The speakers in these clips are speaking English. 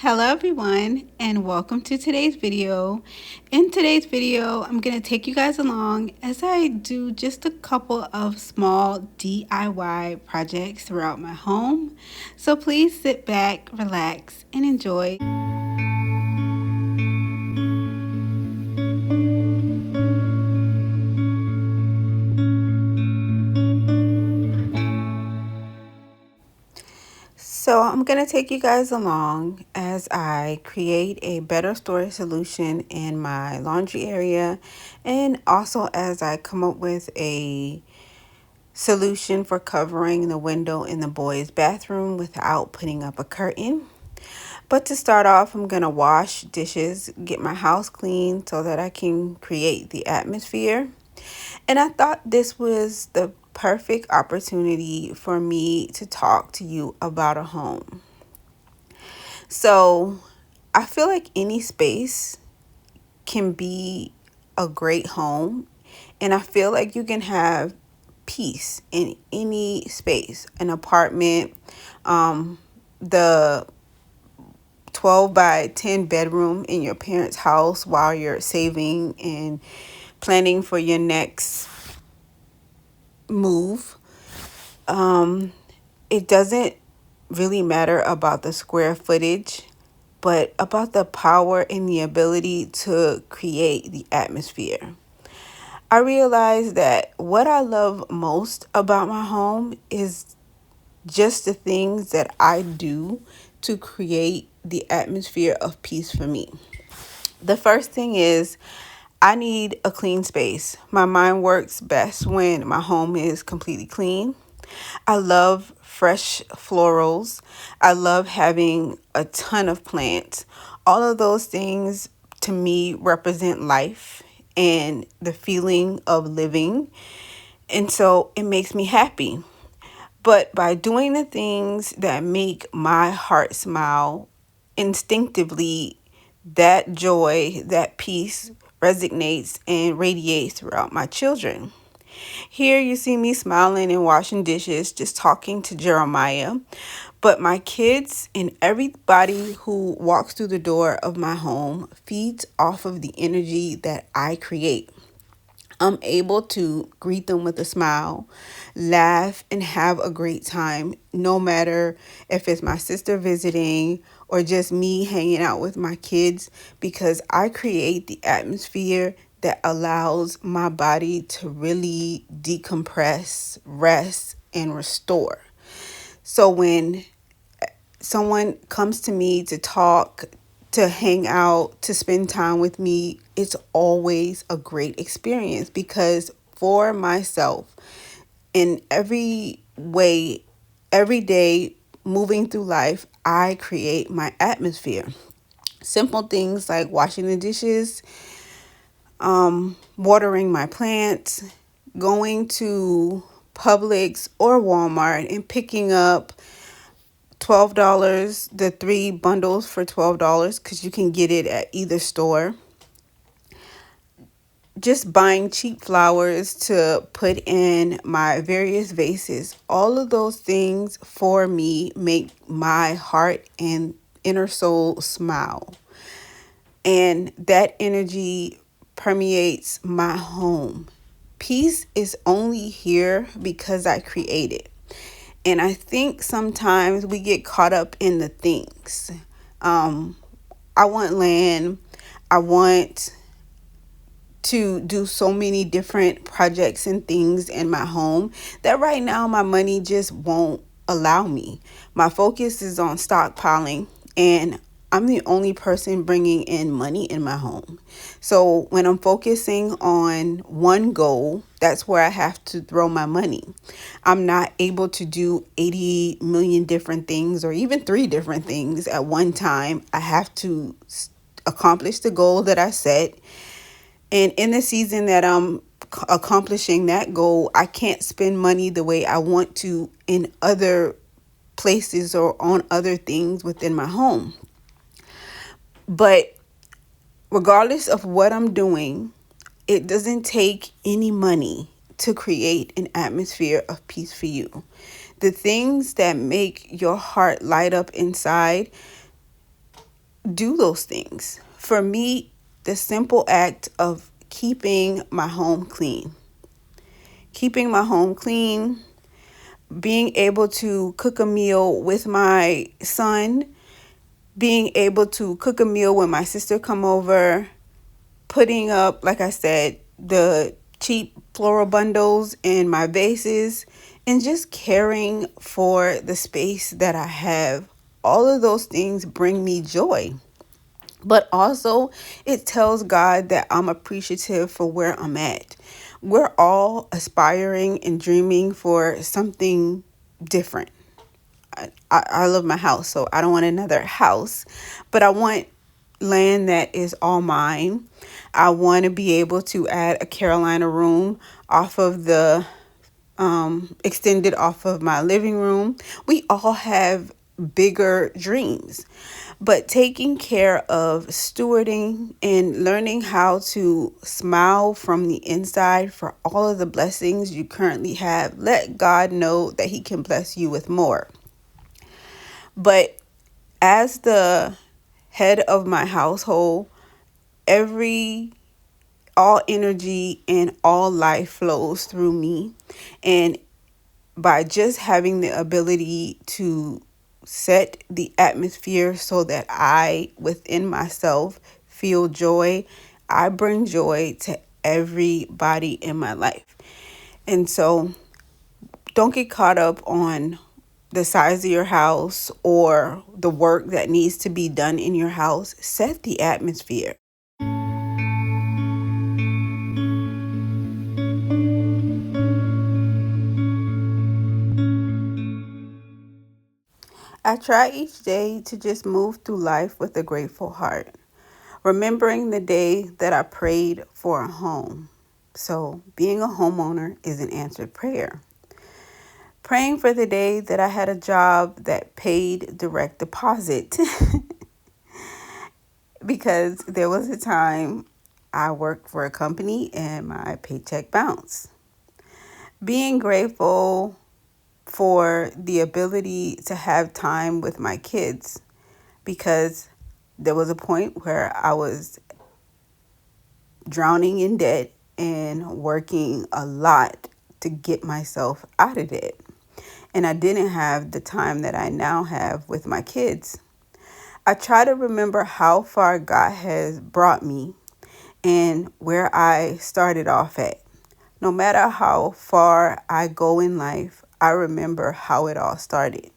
Hello everyone and welcome to today's video. In today's video, I'm going to take you guys along as I do just a couple of small DIY projects throughout my home. So please sit back, relax, and enjoy. So I'm going to take you guys along as I create a better storage solution in my laundry area, and also as I come up with a solution for covering the window in the boys' bathroom without putting up a curtain. But to start off, I'm going to wash dishes, get my house clean so that I can create the atmosphere. And I thought this was the perfect opportunity for me to talk to you about a home. So I feel like any space can be a great home, and I feel like you can have peace in any space, an apartment, the 12 by 10 bedroom in your parents' house while you're saving and planning for your next move. It doesn't really matter about the square footage, but about the power and the ability to create the atmosphere. I realized that what I love most about my home is just the things that I do to create the atmosphere of peace for me. The first thing is I need a clean space. My mind works best when my home is completely clean. I love fresh florals. I love having a ton of plants. All of those things to me represent life and the feeling of living. And so it makes me happy. But by doing the things that make my heart smile, instinctively, that joy, that peace resonates and radiates throughout my children. Here you see me smiling and washing dishes, just talking to Jeremiah. But my kids and everybody who walks through the door of my home feeds off of the energy that I create. I'm able to greet them with a smile, laugh, and have a great time, no matter if it's my sister visiting or just me hanging out with my kids, because I create the atmosphere that allows my body to really decompress, rest, and restore. So when someone comes to me to talk, to hang out, to spend time with me, it's always a great experience because for myself, in every way, every day, moving through life, I create my atmosphere. Simple things like washing the dishes, watering my plants, going to Publix or Walmart and picking up $12, the 3 bundles for $12 because you can get it at either store. Just buying cheap flowers to put in my various vases. All of those things for me make my heart and inner soul smile. And that energy permeates my home. Peace is only here because I create it. And I think sometimes we get caught up in the things. I want land. I want to do so many different projects and things in my home that right now my money just won't allow me. My focus is on stockpiling, and I'm the only person bringing in money in my home. So when I'm focusing on one goal, that's where I have to throw my money. I'm not able to do 80 million different things or even 3 different things at one time. I have to accomplish the goal that I set. And in the season that I'm accomplishing that goal, I can't spend money the way I want to in other places or on other things within my home. But regardless of what I'm doing, it doesn't take any money to create an atmosphere of peace for you. The things that make your heart light up inside do those things. For me, the simple act of keeping my home clean, being able to cook a meal with my son, being able to cook a meal when my sister come over, putting up, like I said, the cheap floral bundles in my vases, and just caring for the space that I have. All of those things bring me joy. But also, it tells God that I'm appreciative for where I'm at. We're all aspiring and dreaming for something different. I love my house, so I don't want another house, but I want land that is all mine. I want to be able to add a Carolina room off of the extended off of my living room. We all have bigger dreams, but taking care of stewarding and learning how to smile from the inside for all of the blessings you currently have. Let God know that He can bless you with more. But as the head of my household, every all energy and all life flows through me. And by just having the ability to set the atmosphere so that I, within myself, feel joy, I bring joy to everybody in my life. And so don't get caught up on the size of your house or the work that needs to be done in your house. Set the atmosphere. I try each day to just move through life with a grateful heart, remembering the day that I prayed for a home. So, being a homeowner is an answered prayer. Praying for the day that I had a job that paid direct deposit because there was a time I worked for a company and my paycheck bounced. Being grateful for the ability to have time with my kids because there was a point where I was drowning in debt and working a lot to get myself out of debt. And I didn't have the time that I now have with my kids. I try to remember how far God has brought me and where I started off at. No matter how far I go in life, I remember how it all started.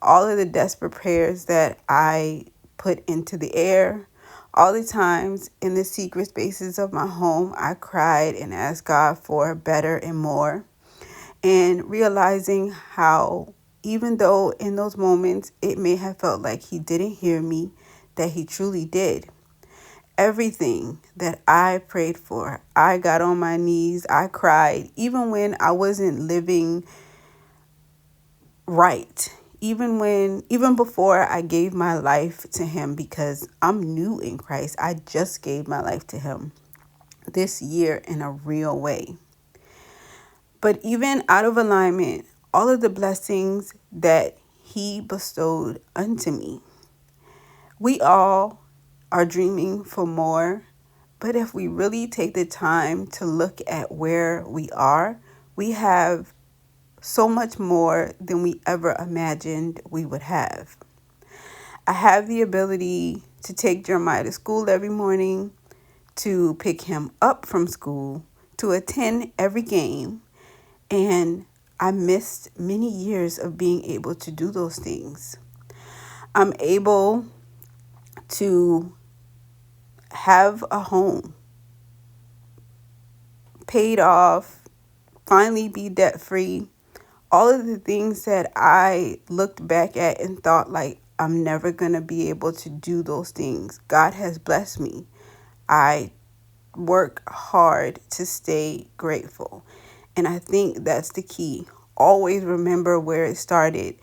All of the desperate prayers that I put into the air, all the times in the secret spaces of my home, I cried and asked God for better and more. And realizing how, even though in those moments it may have felt like He didn't hear me, that He truly did. Everything that I prayed for, I got on my knees, I cried, even when I wasn't living right. Even before I gave my life to Him, because I'm new in Christ. I just gave my life to Him this year in a real way. But even out of alignment, all of the blessings that He bestowed unto me, we all are dreaming for more. But if we really take the time to look at where we are, we have so much more than we ever imagined we would have. I have the ability to take Jeremiah to school every morning, to pick him up from school, to attend every game. And I missed many years of being able to do those things. I'm able to have a home paid off, finally be debt free. All of the things that I looked back at and thought like I'm never going to be able to do those things. God has blessed me. I work hard to stay grateful. And I think that's the key. Always remember where it started.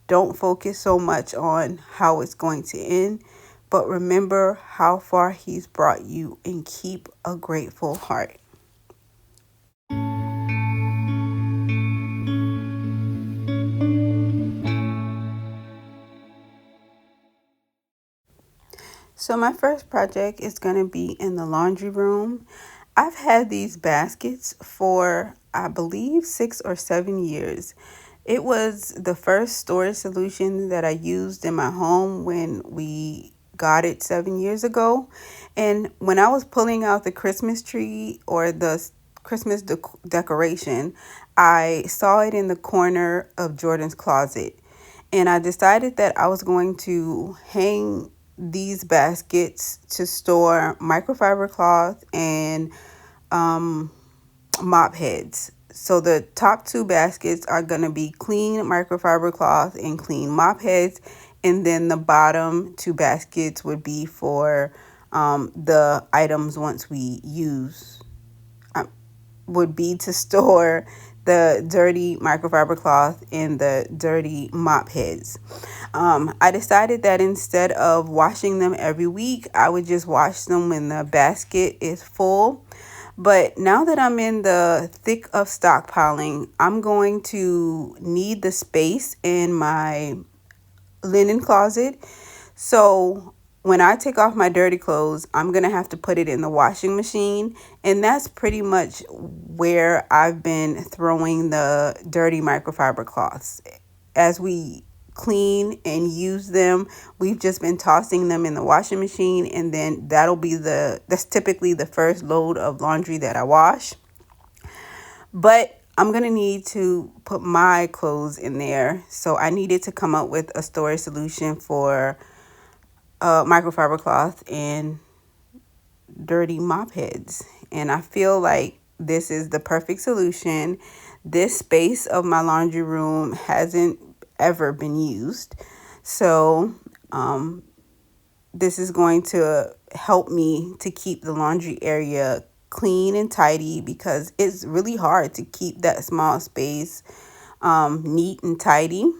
Don't focus so much on how it's going to end, but remember how far He's brought you and keep a grateful heart. So my first project is going to be in the laundry room. I've had these baskets for, I believe, 6 or 7 years. It was the first storage solution that I used in my home when we got it 7 years ago. And when I was pulling out the Christmas tree or the Christmas decoration, I saw it in the corner of Jordan's closet. And I decided that I was going to hang these baskets to store microfiber cloth and um, mop heads. So the top two baskets are going to be clean microfiber cloth and clean mop heads. And then the bottom two baskets would be for the items once we use, would be to store the dirty microfiber cloth and the dirty mop heads. I decided that instead of washing them every week, I would just wash them when the basket is full. But now that I'm in the thick of stockpiling, I'm going to need the space in my linen closet. So when I take off my dirty clothes, I'm going to have to put it in the washing machine. And that's pretty much where I've been throwing the dirty microfiber cloths. As we clean and use them, we've just been tossing them in the washing machine, and then that's typically the first load of laundry that I wash. But I'm going to need to put my clothes in there. So I needed to come up with a storage solution for microfiber cloth and dirty mop heads. And I feel like this is the perfect solution. This space of my laundry room hasn't ever been used. So this is going to help me to keep the laundry area clean and tidy, because it's really hard to keep that small space neat and tidy.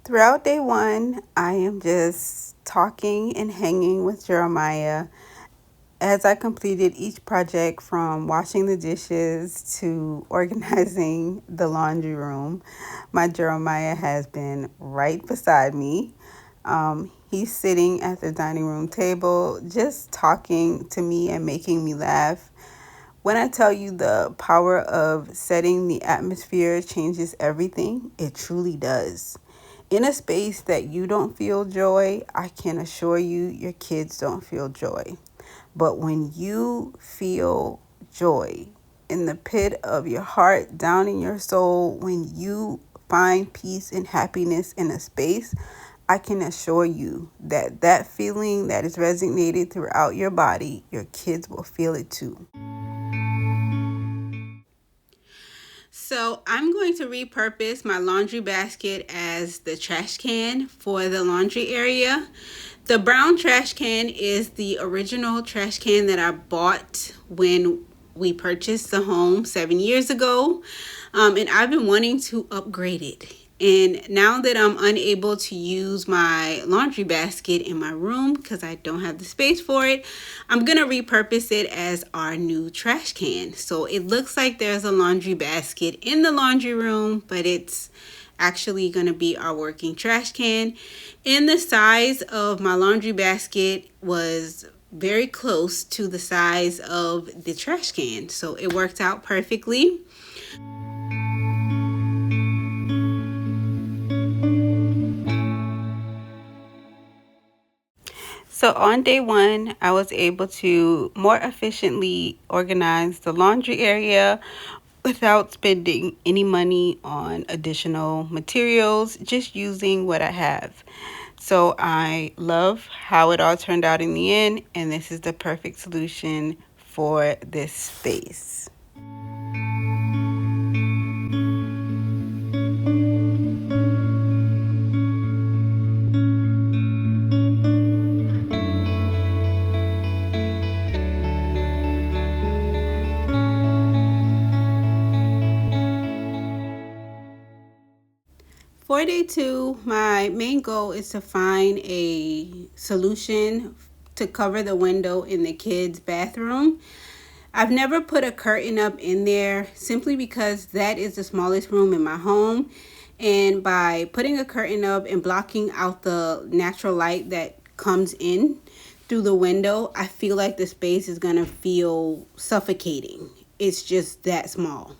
Throughout day one, I am just talking and hanging with Jeremiah as I completed each project, from washing the dishes to organizing the laundry room. My Jeremiah has been right beside me. He's sitting at the dining room table, just talking to me and making me laugh. When I tell you the power of setting the atmosphere changes everything, it truly does. In a space that you don't feel joy, I can assure you your kids don't feel joy. But when you feel joy in the pit of your heart, down in your soul, when you find peace and happiness in a space, I can assure you that that feeling that is resonated throughout your body, your kids will feel it too. So I'm going to repurpose my laundry basket as the trash can for the laundry area. The brown trash can is the original trash can that I bought when we purchased the home 7 years ago. And I've been wanting to upgrade it. And now that I'm unable to use my laundry basket in my room because I don't have the space for it, I'm going to repurpose it as our new trash can. So it looks like there's a laundry basket in the laundry room, but it's actually going to be our working trash can. And the size of my laundry basket was very close to the size of the trash can. So it worked out perfectly. So on day one, I was able to more efficiently organize the laundry area without spending any money on additional materials, just using what I have. So I love how it all turned out in the end, and this is the perfect solution for this space. For day 2, my main goal is to find a solution to cover the window in the kids' bathroom. I've never put a curtain up in there simply because that is the smallest room in my home. And by putting a curtain up and blocking out the natural light that comes in through the window, I feel like the space is going to feel suffocating. It's just that small.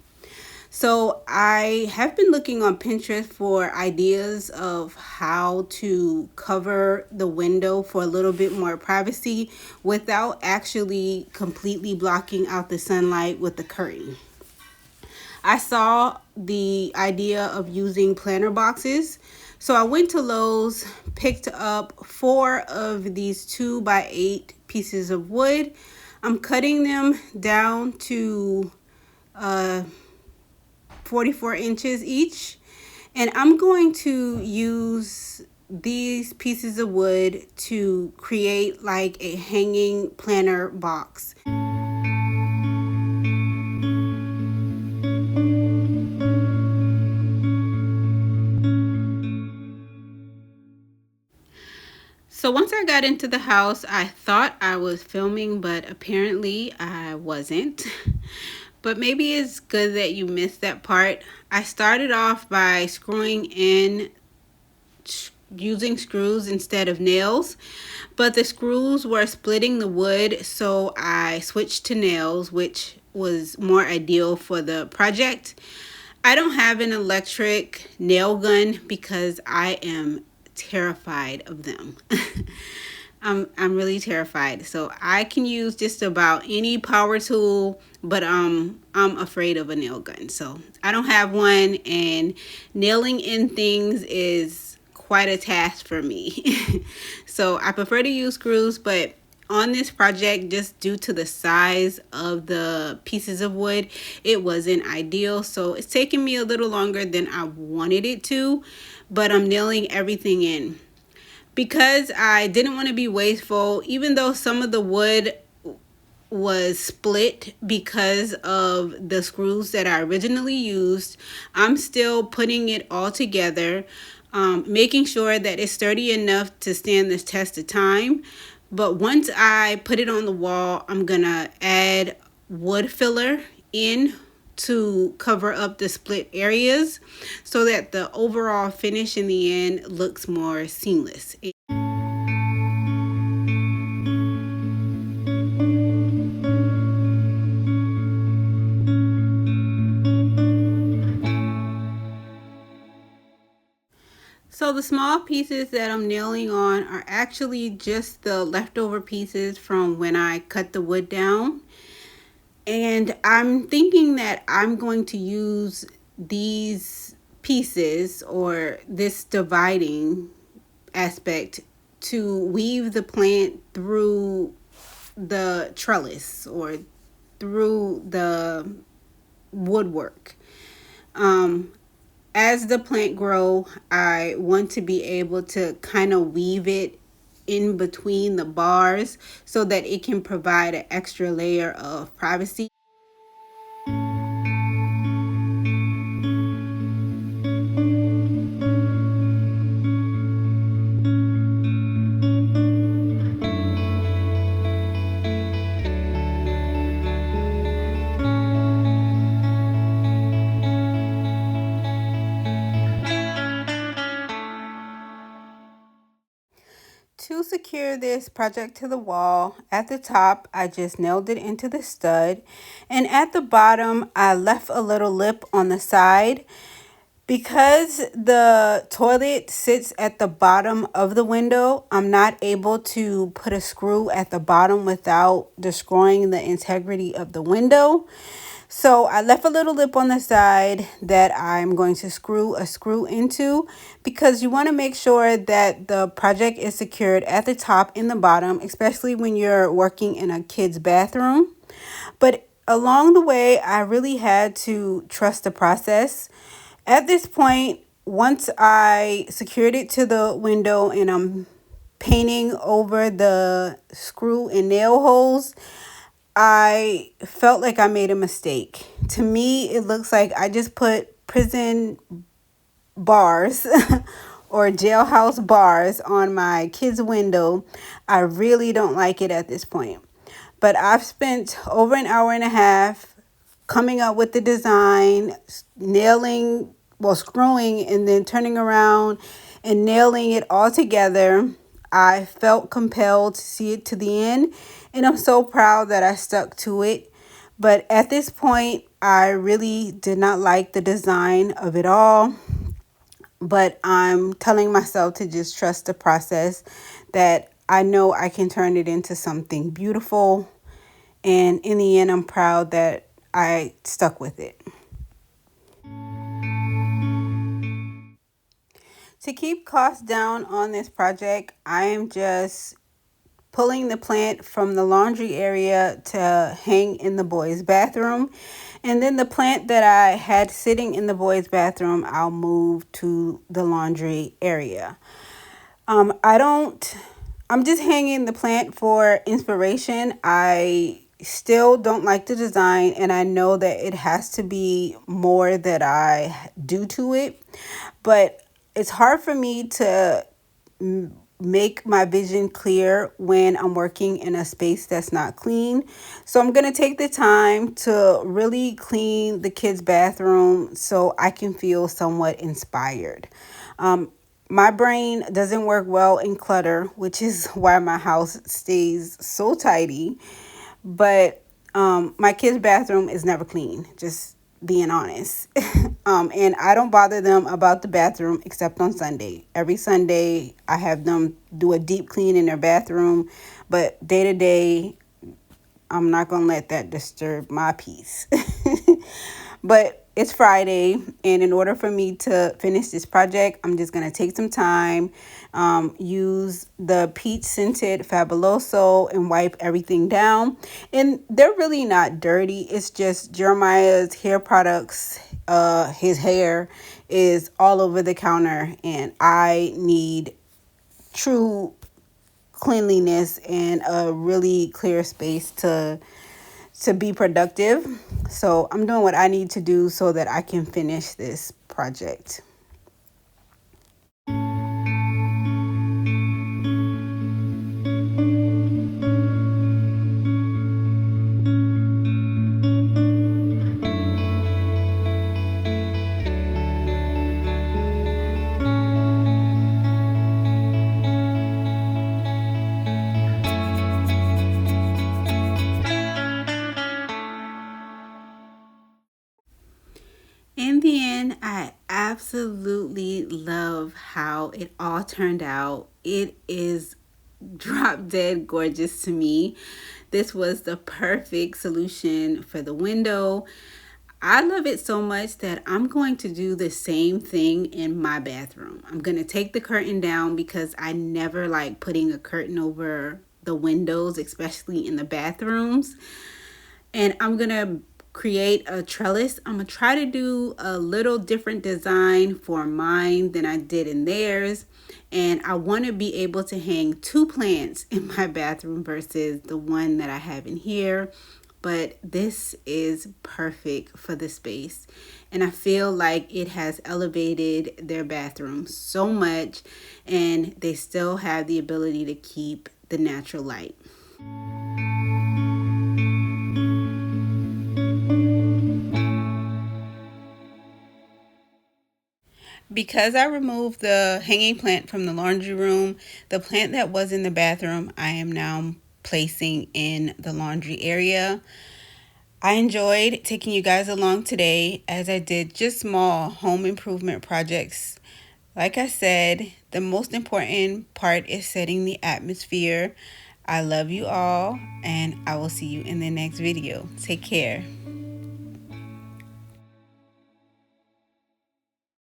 So I have been looking on Pinterest for ideas of how to cover the window for a little bit more privacy without actually completely blocking out the sunlight with the curtain. I saw the idea of using planter boxes. So I went to Lowe's, picked up 4 of these 2x8 pieces of wood. I'm cutting them down to 44 inches each, and I'm going to use these pieces of wood to create like a hanging planter box. So once I got into the house, I thought I was filming, but apparently I wasn't. But maybe it's good that you missed that part. I started off by screwing in using screws instead of nails, but the screws were splitting the wood, so I switched to nails, which was more ideal for the project. I don't have an electric nail gun because I am terrified of them. I'm really terrified. So I can use just about any power tool, but I'm afraid of a nail gun. So I don't have one, and nailing in things is quite a task for me. So I prefer to use screws, but on this project, just due to the size of the pieces of wood, it wasn't ideal. So it's taking me a little longer than I wanted it to, but I'm nailing everything in. Because I didn't want to be wasteful, even though some of the wood was split because of the screws that I originally used, I'm still putting it all together, making sure that it's sturdy enough to stand this test of time. But once I put it on the wall, I'm gonna add wood filler in to cover up the split areas so that the overall finish in the end looks more seamless. So the small pieces that I'm nailing on are actually just the leftover pieces from when I cut the wood down. And I'm thinking that I'm going to use these pieces or this dividing aspect to weave the plant through the trellis or through the woodwork. As the plant grow, I want to be able to kind of weave it in between the bars so that it can provide an extra layer of privacy. To secure this project to the wall, at the top, I just nailed it into the stud. And at the bottom, I left a little lip on the side. Because the toilet sits at the bottom of the window, I'm not able to put a screw at the bottom without destroying the integrity of the window. So I left a little lip on the side that I'm going to screw a screw into, because you want to make sure that the project is secured at the top and the bottom, especially when you're working in a kid's bathroom. But along the way, I really had to trust the process. At this point, once I secured it to the window and I'm painting over the screw and nail holes, I felt like I made a mistake. To me, it looks like I just put prison bars or jailhouse bars on my kids' window. I really don't like it at this point. But I've spent over an hour and a half coming up with the design, nailing, well, screwing and then turning around and nailing it all together. I felt compelled to see it to the end, and I'm so proud that I stuck to it. But at this point, I really did not like the design of it all. But I'm telling myself to just trust the process, that I know I can turn it into something beautiful. And in the end, I'm proud that I stuck with it. To keep costs down on this project, I am just pulling the plant from the laundry area to hang in the boys' bathroom. And then the plant that I had sitting in the boys' bathroom, I'll move to the laundry area. I'm just hanging the plant for inspiration. I still don't like the design, and I know that it has to be more that I do to it. But it's hard for me to make my vision clear when I'm working in a space that's not clean. So I'm going to take the time to really clean the kids' bathroom so I can feel somewhat inspired. My brain doesn't work well in clutter, which is why my house stays so tidy. But my kids' bathroom is never clean, just being honest. And I don't bother them about the bathroom except on Sunday. Every Sunday, I have them do a deep clean in their bathroom. But day to day, I'm not going to let that disturb my peace. But it's Friday, and in order for me to finish this project, I'm just going to take some time, use the peach scented Fabuloso and wipe everything down. And they're really not dirty. It's just Jeremiah's hair products. His hair is all over the counter, and I need true cleanliness and a really clear space to be productive. So I'm doing what I need to do so that I can finish this project. In the end, I absolutely love how it all turned out. It is drop dead gorgeous to me. This was the perfect solution for the window. I love it so much that I'm going to do the same thing in my bathroom. I'm going to take the curtain down because I never like putting a curtain over the windows, especially in the bathrooms. And I'm going to create a trellis. I'm going to try to do a little different design for mine than I did in theirs. And I want to be able to hang two plants in my bathroom versus the one that I have in here. But this is perfect for the space. And I feel like it has elevated their bathroom so much, and they still have the ability to keep the natural light. Because I removed the hanging plant from the laundry room, the plant that was in the bathroom, I am now placing in the laundry area. I enjoyed taking you guys along today as I did just small home improvement projects. Like I said, the most important part is setting the atmosphere. I love you all, and I will see you in the next video. Take care.